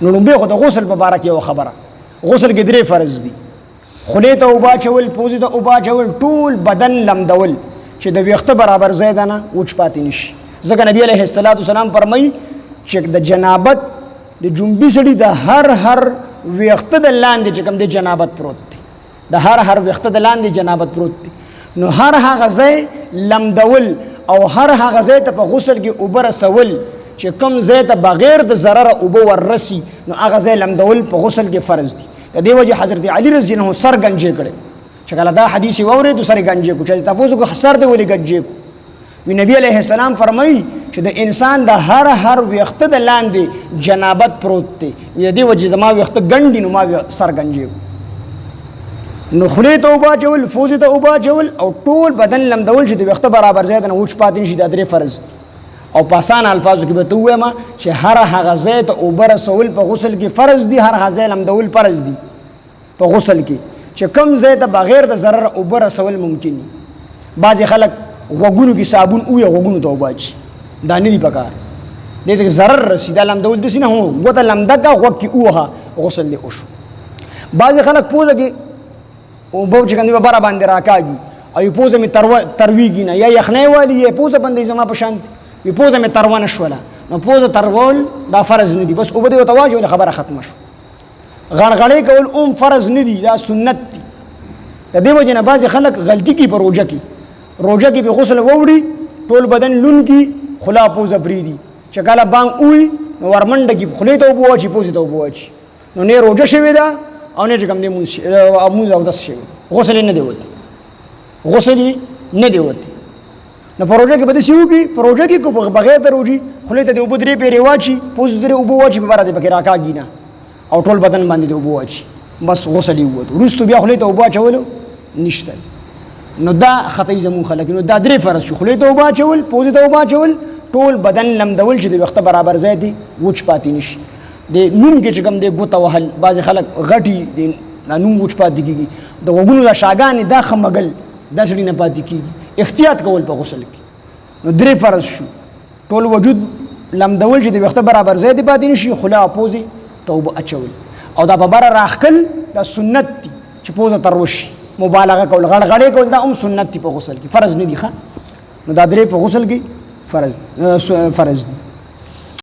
نو لومبه خو د غسل په باره کې یو خبره غسل کې درې فرض دي خولې ته اوبه اچول پوزې ته اوبه اچول ټول بدن لمدول چې د ویښته برابر ځای ده نه وچ پاتې نشي ځکه نبي علیه السلام فرمایي چې د جنابت د جنبي سړي د هر ویښته د لاندې چې کوم د جنابت پروت دی د هر ویښته د لاندې جنابت پروت دی نو هر هغه ځای لمدول او هر هغه ځای ته په غسل کې اوبه رسول چې کوم ځای ته بغیر د ضرره اوبه وررسي نو هغه ځای لمدول په غسل کې فرض دي د دې وجه حضرت علی رضی الله عنه سر گنجې کړي چې کله دا حدیث واورېدو سر گنجې کو چې تاسو کو سر دی ولې گنجې کو وی نبی علیه السلام فرمایي چې د انسان د هر ویښته د لاندې جنابت پروت دی د دې وجه زما ویښته ګنډي نو ما سر گنجې کو نو خولې ته اوبه اچول پوزې ته اوبه اچول او ټول بدن لمدول چې د ویښته برابر ځای ته نه وچ پاتې نشي دا درې فرض دي او په آسان الفاظو کې به ته ووایم چې هر هغه ځای ته اوبه رسول په غسل کې فرض دي هر هغه ځای لمدول فرض دي په غسل کې چې کوم ځای ته بغیر د ضرر اوبه رسول ممکن دي بعضې خلک غوږونو کې صابون ووایي غوږونو ته اوبه اچي دا نه دي پکار دې ته ضرر رسي دا لمدول داسې نه هو ګوته لمده کړه غوږ کې ووهه غسل دې وشو بعضې خلک پوزه کې اوبه چې کوم بره باندې راکاږي او پوزه مې ترویږي نه یا یخنۍ والي یا پوزه بندوي زما په شان وی پوزه مې تروه نه شوله نو پوزه ترول دا فرض نه دي بس اوبه دې ورته واچوې خبره ختمه شو غړغړې کول فرض نه دي دا سنت دي د دې وجې نه بعضې خلک غلطي کوي په روژه کې په غسل ووړي ټول بدن لون کی خلا پوزه پرېږدي چې کله بانګ ووي نو ورمنډه کې خولې ته اوبه واچي پوزې ته اوبه واچي نو نه روژه شوې ده او نه چې کوم دی مونځ اودس شوی غسل یې نه دی وتی غسل یې نه دی وتی نو په روژه کې به داسې وکړي په روژه کې بغیر د روژې خولې ته د اوبه درې پیرې واچي پوزې درې اوبه واچي په بره دی پکې راکاږي نه او ټول بدن باندې د اوبه واچي بس غسل یې ووت وروستو بیا خولې ته اوبه اچولو نشته نو دا خطی زمون خلک نو دا درې فرض شو خولې ته اوبه اچول پوزې ته اوبه اچول ټول بدن لمدول چې د ویښته برابر ځای دی وچ پاتې نشي د نوم کې چې کوم دی ګوته وهل بعضې خلک غټي د نوم وچ پاتې کېږي د غوږونو دا شاګانې دا خمګل دا سړي نه پاتې کېږي احتیاط کول په غسل کې نو درې فرض شو ټول وجود لمدول چې د ویښته برابر ځای دی پاتې نشي خوله او پوزې ته اوبه اچول او دا په بره راښکل دا سنت دي چې پوزه تر وشي مبالغه کول غړغړې کول دا هم سنت دي په غسل کې فرض نه دي ښه نو دا درې په غسل کې فرض دي